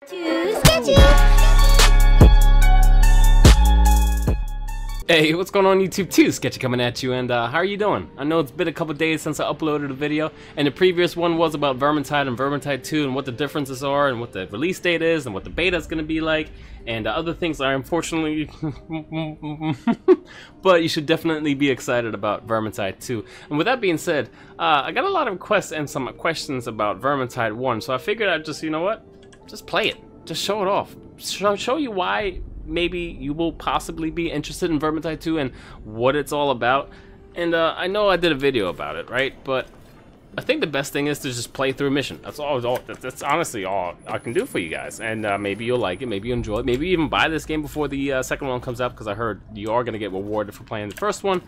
Too sketchy. Hey, what's going on YouTube? Too Sketchy coming at you, and how are you doing? I know it's been a couple days since I uploaded a video, and the previous one was about Vermintide and Vermintide 2 and what the differences are and what the release date is and what the beta is going to be like, and other things are unfortunately but you should definitely be excited about Vermintide 2. And with that being said, I got a lot of requests and some questions about Vermintide 1, so I figured I'd just, you know what? Just play it. Just show it off. Show you why maybe you will possibly be interested in Vermintide 2 and what it's all about. And I know I did a video about it, right? But I think the best thing is to just play through a mission. That's that's honestly all I can do for you guys. And maybe you'll like it, maybe you'll enjoy it, maybe even buy this game before the second one comes out, because I heard you are going to get rewarded for playing the first one.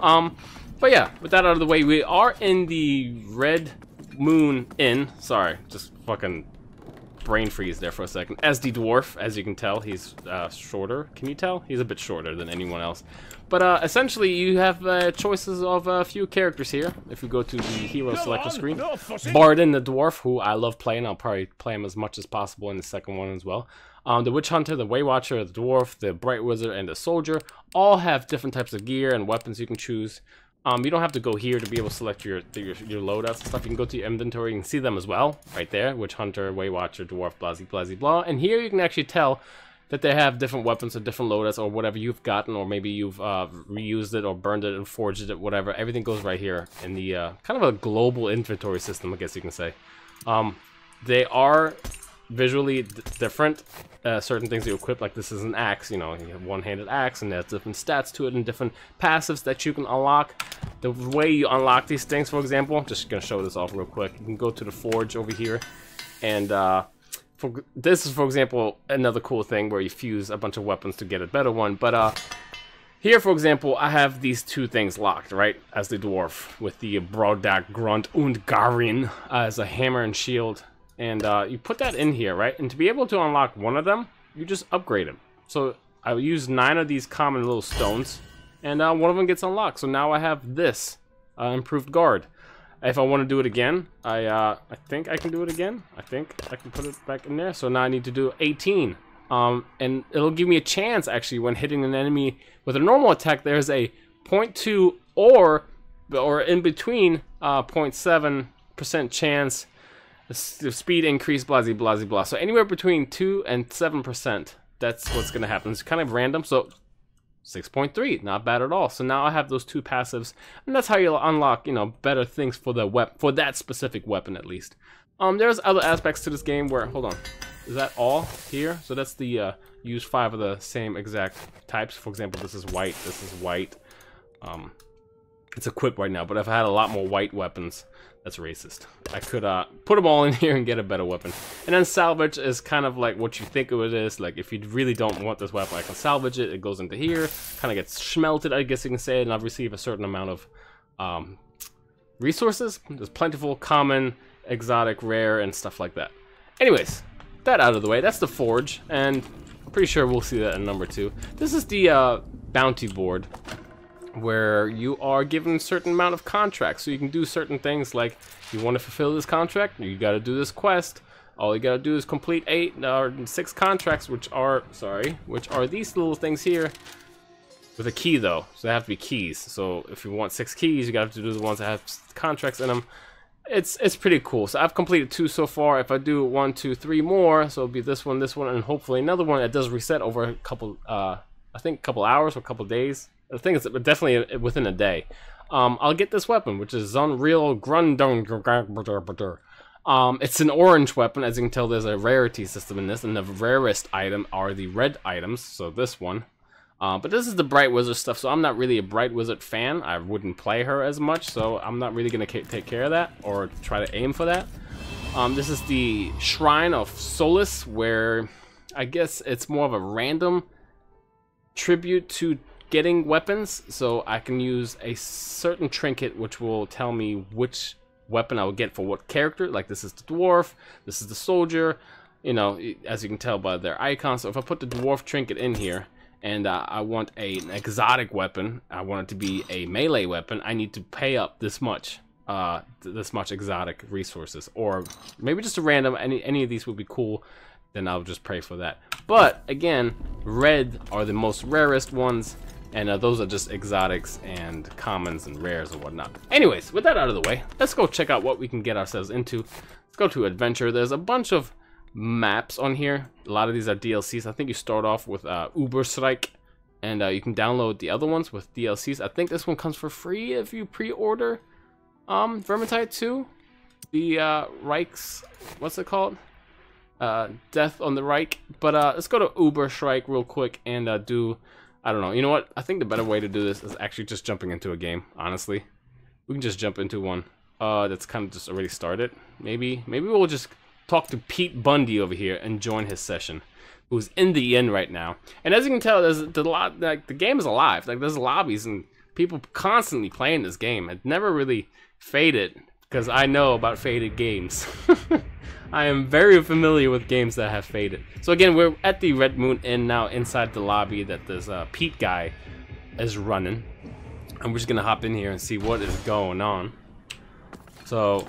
But yeah, with that out of the way, we are in the Red Moon Inn. Sorry, just fucking brain freeze there for a second. As the dwarf, as you can tell, he's shorter. Can you tell? He's a bit shorter than anyone else. But essentially, you have choices of a few characters here. If you go to the hero selection screen, Bardin the dwarf, who I love playing. I'll probably play him as much as possible in the second one as well. The witch hunter, the way watcher, the dwarf, the bright wizard, and the soldier all have different types of gear and weapons you can choose. You don't have to go here to be able to select your loadouts and stuff. You can go to your inventory and see them as well, right there. Witch hunter, way watcher, dwarf, blah, blah, blah, blah. And here you can actually tell that they have different weapons or different loadouts or whatever you've gotten, or maybe you've reused it or burned it and forged it, whatever. Everything goes right here in the kind of a global inventory system, I guess you can say. They are visually different. Certain things you equip, like this is an axe, you know, you have one-handed axe, and there's different stats to it and different passives that you can unlock. The way you unlock these things, for example, I'm just gonna show this off real quick. You can go to the forge over here, and this is, for example, another cool thing where you fuse a bunch of weapons to get a better one. But here, for example, I have these two things locked, right, as the dwarf, with the Brodak Grunt und Garin as a hammer and shield. And you put that in here, right? And to be able to unlock one of them, you just upgrade them. So I use 9 of these common little stones, and one of them gets unlocked. So now I have this improved guard. If I want to do it again, I think I can do it again. I think I can put it back in there. So now I need to do 18. And it'll give me a chance, actually, when hitting an enemy with a normal attack. There's a 0.2 or in between 0.7% chance. The speed increase, blah, blah, blah, blah. So anywhere between 2 and 7%, that's what's going to happen. It's kind of random, so 6.3, not bad at all. So now I have those two passives, and that's how you'll unlock, you know, better things for the for that specific weapon, at least. There's other aspects to this game where, hold on, is that all here? So that's the use 5 of the same exact types. For example, this is white, this is white. It's equipped right now, but if I had a lot more white weapons, that's racist. I could put them all in here and get a better weapon. And then salvage is kind of like what you think of it is. Like, if you really don't want this weapon, I can salvage it. It goes into here, kind of gets smelted, I guess you can say, and I'll receive a certain amount of resources. There's plentiful, common, exotic, rare, and stuff like that. Anyways, that out of the way. That's the forge, and I'm pretty sure we'll see that in number 2. This is the bounty board, where you are given a certain amount of contracts, so you can do certain things. Like, you want to fulfill this contract, you got to do this quest. All you got to do is complete 8 or 6 contracts, which are these little things here, with a key though. So they have to be keys. So if you want 6 keys, you got to do the ones that have contracts in them. It's pretty cool. So I've completed 2 so far. If I do 1, 2, 3 more, so it'll be this one, and hopefully another one that does reset over a couple, I think, a couple hours or a couple days. I think it's definitely within a day. I'll get this weapon, which is Unreal Grundung. It's an orange weapon. As you can tell, there's a rarity system in this, and the rarest item are the red items, so this one. But this is the Bright Wizard stuff, so I'm not really a Bright Wizard fan. I wouldn't play her as much, so I'm not really going to take care of that, or try to aim for that. This is the Shrine of Solace, where I guess it's more of a random tribute to getting weapons, so I can use a certain trinket which will tell me which weapon I will get for what character. Like, this is the dwarf, this is the soldier, you know, as you can tell by their icons. So if I put the dwarf trinket in here, and I want an exotic weapon, I want it to be a melee weapon, I need to pay up this much exotic resources, or maybe just a random, any of these would be cool. then I'll just pray for that. But again, red are the most rarest ones, and those are just exotics and commons and rares and whatnot. Anyways, with that out of the way, let's go check out what we can get ourselves into. Let's go to adventure. There's a bunch of maps on here. A lot of these are DLCs. I think you start off with Überstrike, and you can download the other ones with DLCs. I think this one comes for free if you pre-order Vermintide 2. The Reich's, what's it called? Death on the Reich. But let's go to Überstrike real quick and do, I don't know. You know what? I think the better way to do this is actually just jumping into a game, honestly. We can just jump into one that's kind of just already started. Maybe we'll just talk to Pete Bundy over here and join his session, who's in the inn right now. And as you can tell, there's a lot, like, the game is alive. Like, there's lobbies and people constantly playing this game. It never really faded, because I know about faded games. I am very familiar with games that have faded. So again, we're at the Red Moon Inn now, inside the lobby that this Pete guy is running. And we're just gonna hop in here and see what is going on. So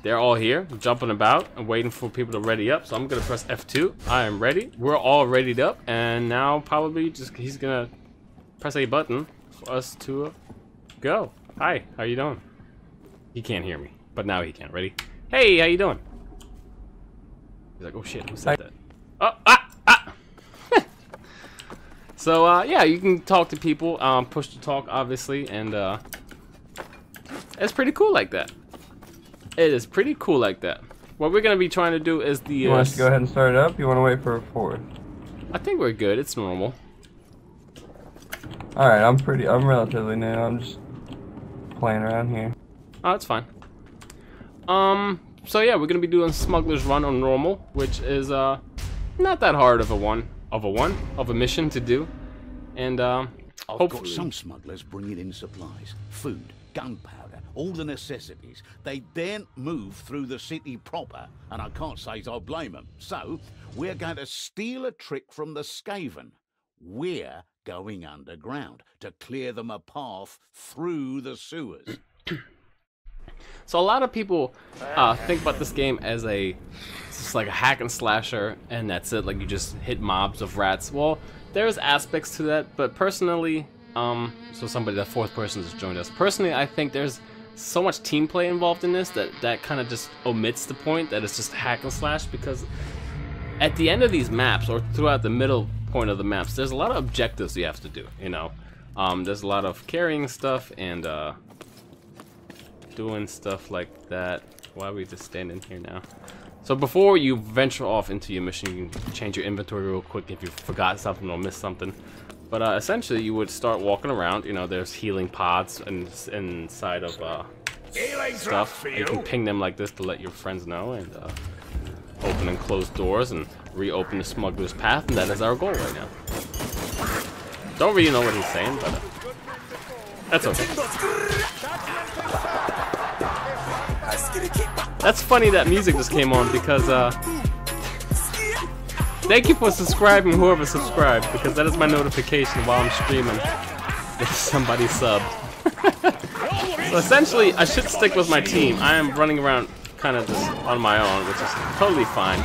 they're all here, jumping about and waiting for people to ready up. So I'm gonna press F2. I am ready. We're all readied up, and now probably just he's gonna press a button for us to go. Hi, how you doing? He can't hear me, but now he can. Ready? Hey, how you doing? He's like, oh shit, who said that? Oh, So yeah, you can talk to people, push to talk, obviously, and it's pretty cool like that. It is pretty cool like that. What we're gonna be trying to do is the. You want us to go ahead and start it up? You want to wait for a forward? I think we're good. It's normal. All right, I'm relatively new. I'm just playing around here. Oh, that's fine. So yeah, we're gonna be doing Smugglers Run on normal, which is not that hard of a mission to do, and I've got some smugglers bringing in supplies, food, gunpowder, all the necessities. They daren't move through the city proper, and I can't say I blame them. So we're going to steal a trick from the Skaven. We're going underground to clear them a path through the sewers. So a lot of people think about this game as just like a hack and slasher, and that's it. Like, you just hit mobs of rats. Well, there's aspects to that, but personally, so the fourth person just joined us. Personally, I think there's so much team play involved in this that kind of just omits the point that it's just hack and slash, because at the end of these maps, or throughout the middle point of the maps, there's a lot of objectives you have to do. You know, there's a lot of carrying stuff and doing stuff like that. Why are we just standing here now? So before you venture off into your mission, you can change your inventory real quick if you forgot something or missed something. But essentially, you would start walking around. You know, there's healing pods inside of stuff. You can ping them like this to let your friends know, and open and close doors and reopen the smuggler's path, and that is our goal right now. Don't really know what he's saying, but that's okay. That's funny that music just came on, because thank you for subscribing, whoever subscribed, because that is my notification while I'm streaming if somebody subbed. So essentially, I should stick with my team. I am running around kind of just on my own, which is totally fine.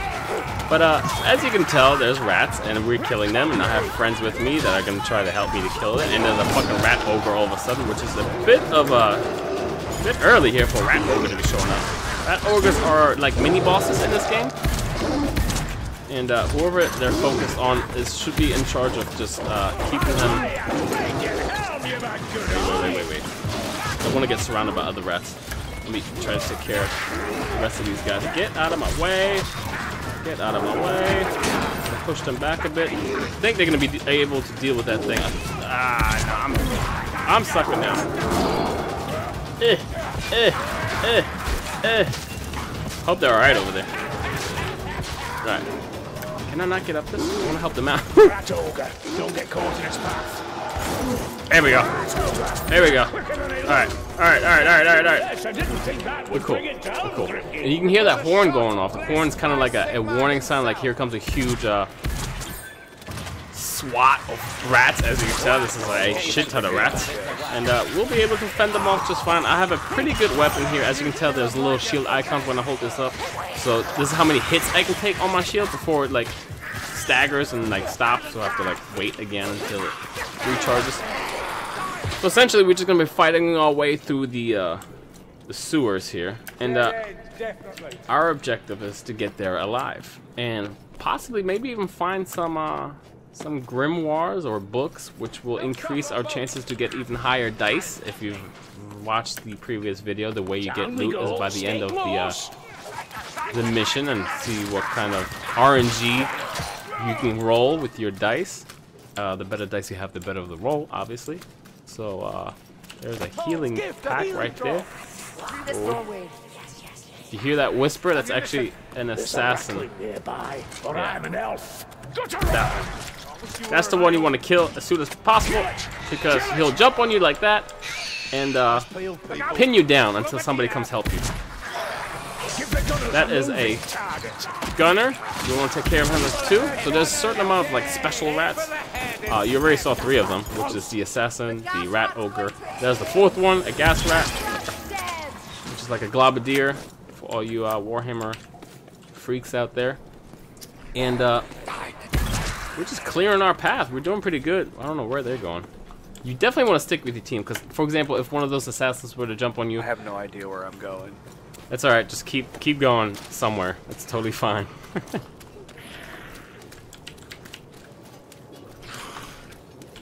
But as you can tell, there's rats, and we're killing them, and I have friends with me that are going to try to help me to kill it. And there's a fucking rat ogre all of a sudden, which is a bit early here for a rat ogre to be showing up. Rat ogres are like mini bosses in this game, and whoever they're focused on should be in charge of just keeping them. Wait. I want to get surrounded by other rats. Let me try to take care of the rest of these guys. Get out of my way! Get out of my way! Push them back a bit. I think they're gonna be able to deal with that thing. No, I'm sucking now. Hope they're alright over there. Right. Can I not get up this? I want to help them out. Don't get caught in its path. There we go. There we go. Alright. We're cool. And you can hear that horn going off. The horn's kind of like a warning sign, like here comes a huge SWAT of rats. As you can tell, this is a shit ton of rats. And we'll be able to fend them off just fine. I have a pretty good weapon here. As you can tell, there's a little shield icon when I hold this up. So this is how many hits I can take on my shield before it like staggers and like stops. So I have to like wait again until it recharges. So essentially, we're just gonna be fighting our way through the sewers here, and our objective is to get there alive, and possibly maybe even find some grimoires or books, which will increase our chances to get even higher dice. If you've watched the previous video, the way you get loot is by the end of the mission, and see what kind of RNG you can roll with your dice. The better dice you have, the better the roll, obviously. So there's a healing pack right there. Oh. You hear that whisper? That's actually an assassin. That's the one you want to kill as soon as possible, because he'll jump on you like that and pin you down until somebody comes help you. That is a gunner. You want to take care of him too. So there's a certain amount of like special rats. You already saw 3 of them, which is the assassin, the rat ogre. There's the 4th one, a gas rat, which is like a globadier for all you Warhammer freaks out there. And we're just clearing our path. We're doing pretty good. I don't know where they're going. You definitely want to stick with your team, because, for example, if one of those assassins were to jump on you, I have no idea where I'm going. that's all right. Just keep going somewhere. It's totally fine.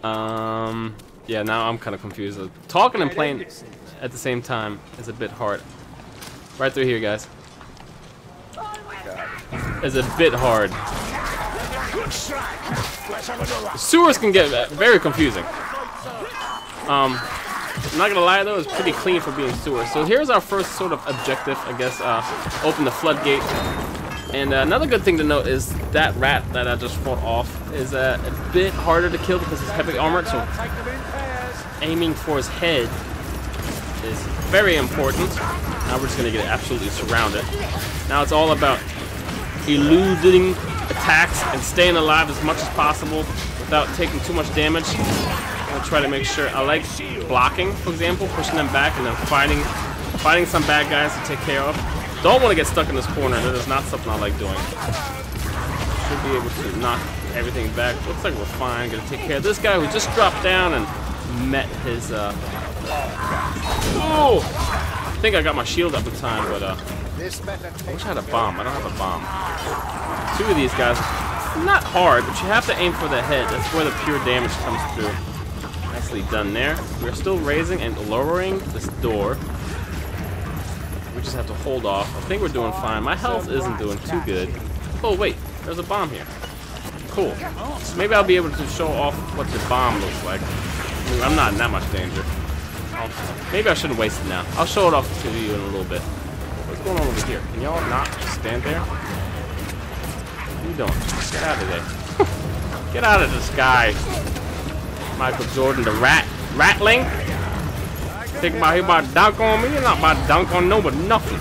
Yeah, now I'm kind of confused. Talking and playing at the same time is a bit hard. Right through here, guys. Is a bit hard. Sewers can get very confusing. I'm not gonna lie though, it's pretty clean for being sewers. So here's our first sort of objective, I guess. Open the floodgate. And another good thing to note is that rat that I just fought off is a bit harder to kill because he's heavily armored, so aiming for his head is very important. Now we're just going to get absolutely surrounded. Now it's all about eluding attacks and staying alive as much as possible without taking too much damage. I'm going to try to make sure. I like blocking, for example, pushing them back and then fighting some bad guys to take care of. Don't want to get stuck in this corner. That is not something I like doing. Should be able to knock everything back. Looks like we're fine. Gonna take care of this guy who just dropped down and met his. Oh! I think I got my shield up in time, but I wish I had a bomb. I don't have a bomb. 2 of these guys, not hard, but you have to aim for the head. That's where the pure damage comes through. Nicely done there. We're still raising and lowering this door. We just have to hold off. I think we're doing fine. My health isn't doing too good. Oh wait, there's a bomb here. Cool. So maybe I'll be able to show off what the bomb looks like. I mean, I'm not in that much danger. Maybe I shouldn't waste it now. I'll show it off to you in a little bit. What's going on over here? Can y'all not just stand there? What are you doing? Get out of there. Get out of the sky. Michael Jordan, the ratling. Think about he about to dunk on me? You're not about to dunk on no but nothing.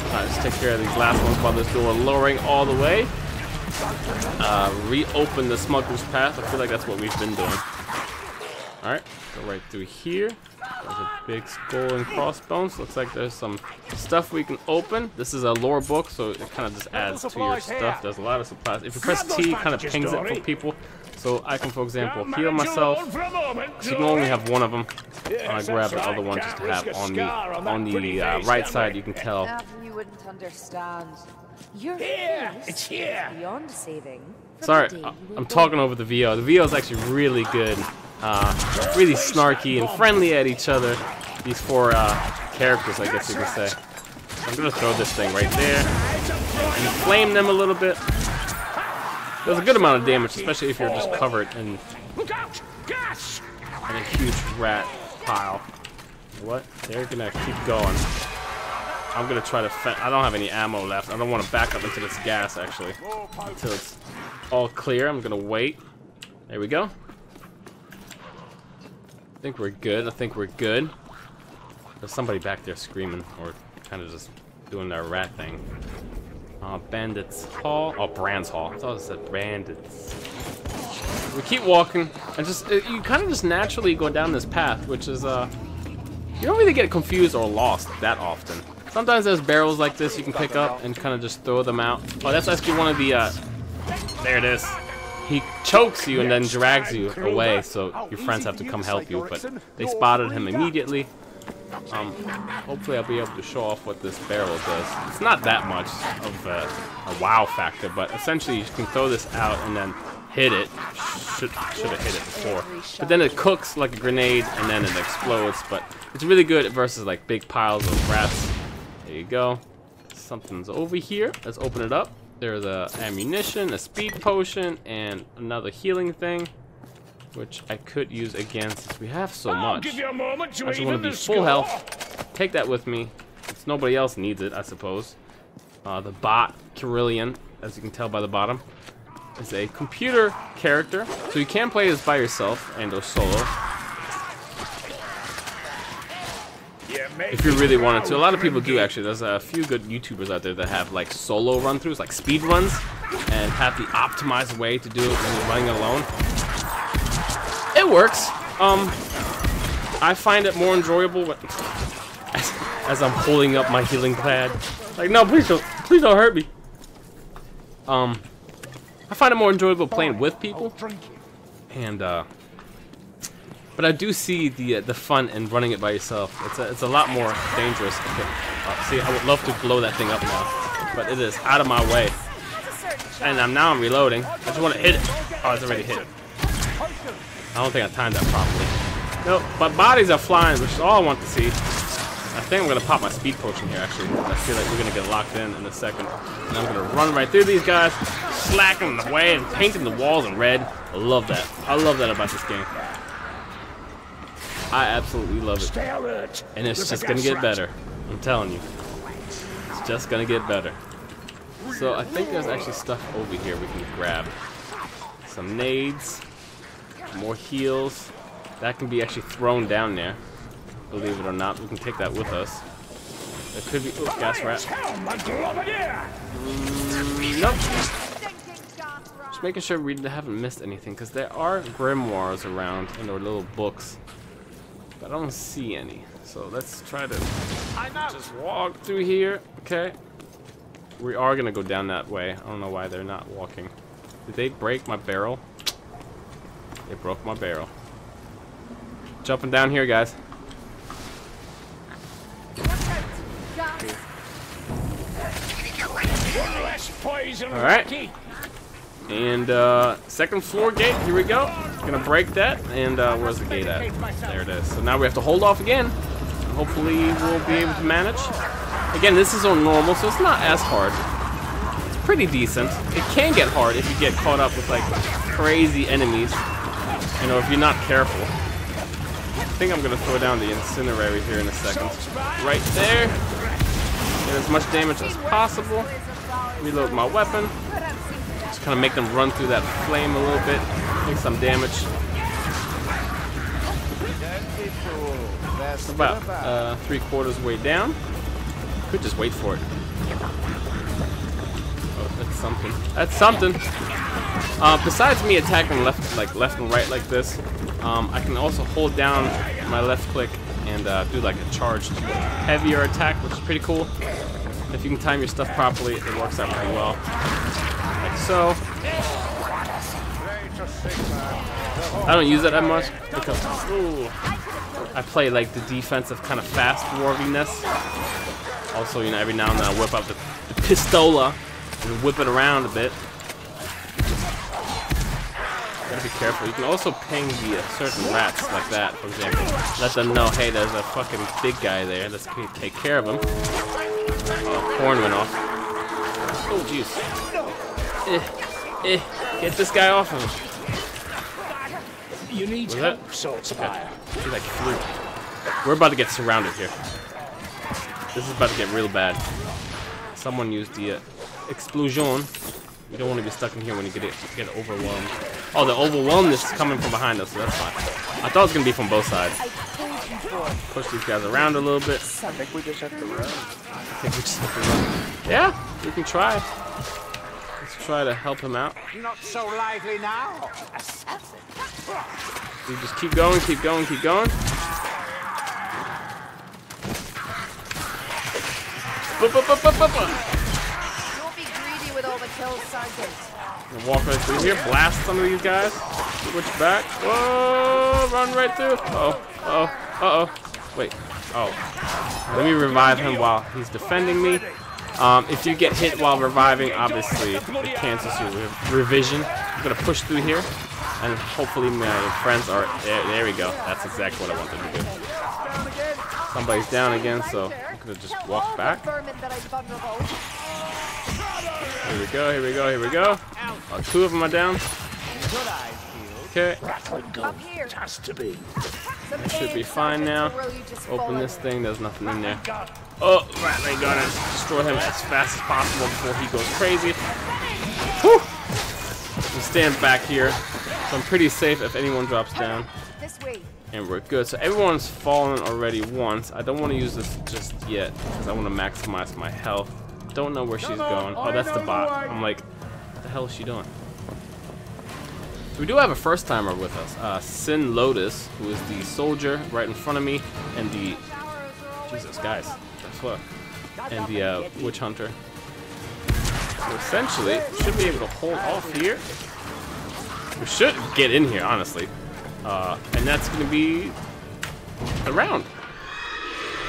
Alright, let's take care of these last ones while this door lowering all the way. Reopen the smuggler's path. I feel like that's what we've been doing. Alright, go right through here. There's a big skull and crossbones. Looks like there's some stuff we can open. This is a lore book, so it kind of just adds to your stuff. There's a lot of supplies. If you press T, it kind of pings it for people. So I can, for example, heal myself. So you can only have one of them. I grab the other one just to have on me. On the right side, you can tell. You wouldn't understand. Your It's here. beyond saving. Sorry, I'm talking over the VO. The VO is actually really good. Really snarky and friendly at each other. These 4 characters, I guess you could say. I'm gonna throw this thing right there. Inflame them a little bit. Does a good amount of damage, especially if you're just covered in a huge rat pile. What? They're gonna keep going. I'm gonna try to. I don't have any ammo left. I don't want to back up into this gas actually until it's all clear. I'm gonna wait. There we go. I think we're good. I think we're good. There's somebody back there screaming or kind of just doing their rat thing. Bandits Hall. Oh, Brands Hall. I thought it said Bandits. We keep walking, and just you kind of just naturally go down this path, which is you don't really get confused or lost that often. Sometimes there's barrels like this you can pick up and kind of just throw them out. Oh, that's actually one of the there it is. He chokes you and then drags you away, so your friends have to come help you. But they spotted him immediately. Hopefully I'll be able to show off what this barrel does. It's not that much of a wow factor, but essentially you can throw this out and then hit it. Should have hit it before. But then it cooks like a grenade and then it explodes. But it's really good versus like big piles of rats. There you go. Something's over here. Let's open it up. There's a ammunition, a speed potion, and another healing thing, which I could use again since we have so much. Give you a moment to I just want to be full health. Take that with me. Since nobody else needs it, I suppose. The bot, Carillion, as you can tell by the bottom, is a computer character, so you can play this by yourself and or solo. If you really wanted to. A lot of people do actually. There's a few good YouTubers out there that have like solo run-throughs, like speed runs, and have the optimized way to do it when you're running alone. It works. I find it more enjoyable as I'm holding up my healing pad. Like, no, please don't hurt me. I find it more enjoyable playing with people, and but I do see the fun in running it by yourself. It's a lot more dangerous. See, I would love to blow that thing up now, but it is out of my way. And now I'm reloading. I just want to hit it. Oh, it's already hit. I don't think I timed that properly. Nope, but bodies are flying, which is all I want to see. I think I'm gonna pop my speed potion here. Actually, I feel like we're gonna get locked in a second, and I'm gonna run right through these guys, slacking them away and painting the walls in red. I love that. I love that about this game. I absolutely love it. And it's just gonna get better. I'm telling you. It's just gonna get better. So I think there's actually stuff over here we can grab. Some nades, more heals. That can be actually thrown down there. Believe it or not, we can take that with us. There could be, oh, gas rat. Nope. Just making sure we haven't missed anything, because there are grimoires around in their little books. But I don't see any. So let's try to just walk through here. Okay. We are gonna go down that way. I don't know why they're not walking. Did they break my barrel? They broke my barrel. Jumping down here, guys. Alright. And second floor gate, here we go. Gonna break that, and where's the gate at? There it is. So now we have to hold off again. Hopefully we'll be able to manage. Again, this is on normal, so it's not as hard. It's pretty decent. It can get hard if you get caught up with like crazy enemies. You know, if you're not careful. I think I'm gonna throw down the incinerator here in a second. Right there. Get as much damage as possible. Reload my weapon. Just kind of make them run through that flame a little bit. Take some damage. About 3/4 way down. Could just wait for it. Oh, that's something. That's something. Besides me attacking left and right like this, I can also hold down my left click and do like a charged heavier attack, which is pretty cool. If you can time your stuff properly, it works out pretty well. Like so. I don't use it that much because I play like the defensive kind of fast dwarviness. Also, you know, every now and then I whip out the pistola and whip it around a bit. Gotta be careful. You can also ping the certain rats like that, for example. Let them know, hey, there's a fucking big guy there. Let's take care of him. Oh, horn went off. Oh, jeez. Get this guy off of him. You need help, Salt Spire. He like flew. We're about to get surrounded here. This is about to get real bad. Someone used the explosion. You don't want to be stuck in here when you get overwhelmed. Oh, the overwhelmness is coming from behind us, so that's fine. I thought it was going to be from both sides. Push these guys around a little bit. I think we just have to run. Yeah, we can try. Let's try to help him out. Not so lively now, assassin. You just keep going, keep going, keep going. Don't be greedy with all the kills, Sergeant. Walk right through here, blast some of these guys. Switch back. Whoa! Run right through. Wait. Oh. Let me revive him while he's defending me. If you get hit while reviving, obviously it cancels your revision. I'm gonna push through here, and hopefully my friends are there. There we go. That's exactly what I wanted to do. Somebody's down again, so I'm gonna just walk back. Here we go. Here we go. Here we go. Oh, 2 of them are down. Okay. Has to be. It should be fine now. Open this thing. There's nothing in there. Oh, right. They're gonna destroy him as fast as possible before he goes crazy. Whew. I'm stand back here, so I'm pretty safe if anyone drops down. And we're good. So everyone's fallen already once. I don't want to use this just yet because I want to maximize my health. Don't know where she's going. Oh, that's the bot. I'm like, what the hell is she doing? So we do have a first timer with us, Sin Lotus, who is the soldier right in front of me, and the Jesus guys, that's what, and the witch hunter. So essentially, we should be able to hold off here. We should get in here, honestly, and that's going to be a round.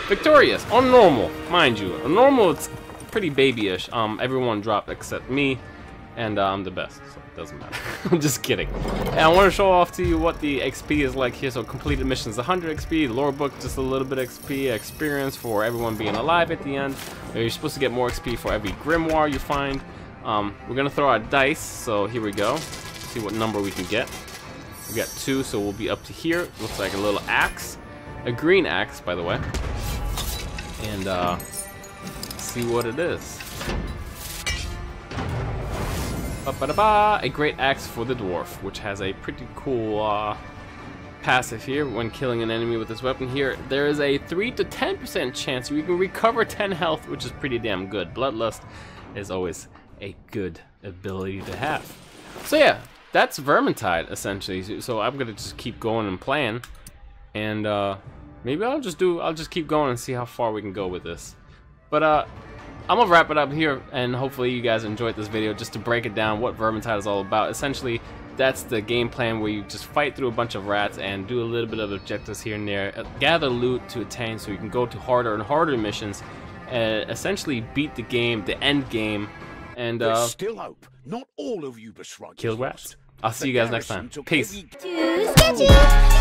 Victorious on normal, mind you. On normal, it's pretty babyish. Everyone dropped except me, and I'm the best, so it doesn't matter. I'm just kidding. And I want to show off to you what the XP is like here. So completed missions 100 XP, lore book just a little bit XP, experience for everyone being alive at the end. You're supposed to get more XP for every grimoire you find. We're gonna throw our dice, so here we go. See what number we can get. We got 2, so we'll be up to here. Looks like a little axe, a green axe, by the way. And see what it is. A great axe for the dwarf, which has a pretty cool passive here. When killing an enemy with this weapon here, there is a 3 to 10% chance you can recover 10 health, which is pretty damn good. Bloodlust is always a good ability to have. So yeah, that's Vermintide essentially. So I'm gonna just keep going and playing, and maybe I'll just keep going and see how far we can go with this. But I'm gonna wrap it up here, and hopefully you guys enjoyed this video just to break it down what Vermintide is all about. Essentially, that's the game plan where you just fight through a bunch of rats and do a little bit of objectives here and there, gather loot to attain so you can go to harder and harder missions, and essentially beat the game, the end game, and There's still hope. Not all of you beschrug. kill rats. I'll see you guys next time. Peace. Sketchy!